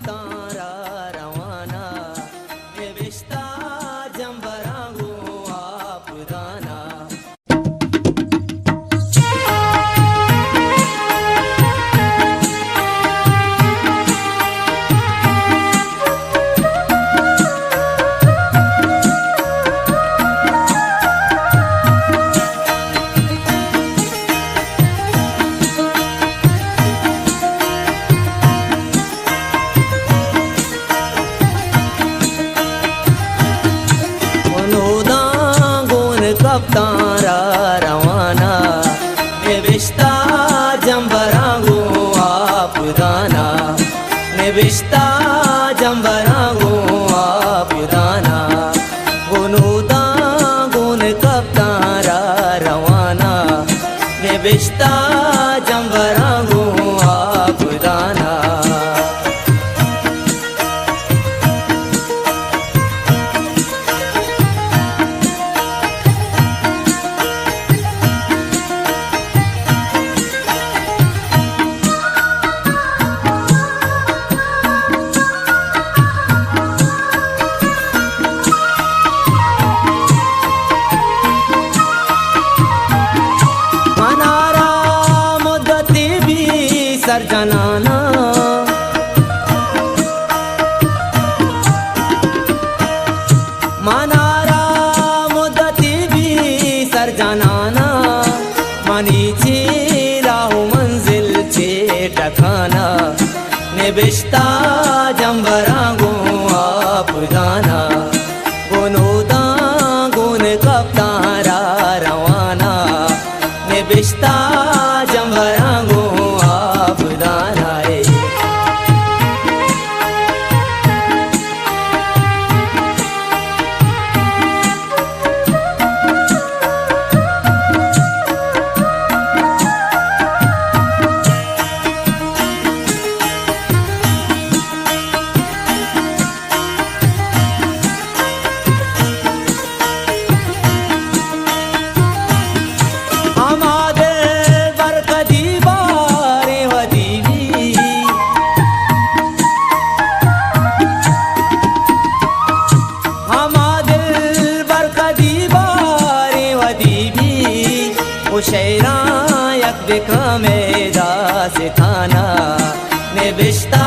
कप्तारा रवाना निविश्ता जंबरांगू आप दाना कप्तारा रवाना निविश्ता जंबरांगू आप दाना निविश्ता जंबरांगू आप दाना गुनूदा गुन कप्तारा रवाना निविश्ता जंबरांगू आप दाना सरजनाना मनारा मुद्दती भी सरजनाना मनीची राहु मंजिल चे टखाना निविश्ता जंबरांगू आप दाना गुनूदा गुन कप्तारा रवाना निविश्ता जंबरांगू शेरा यक बिका में दास थाना निविश्ता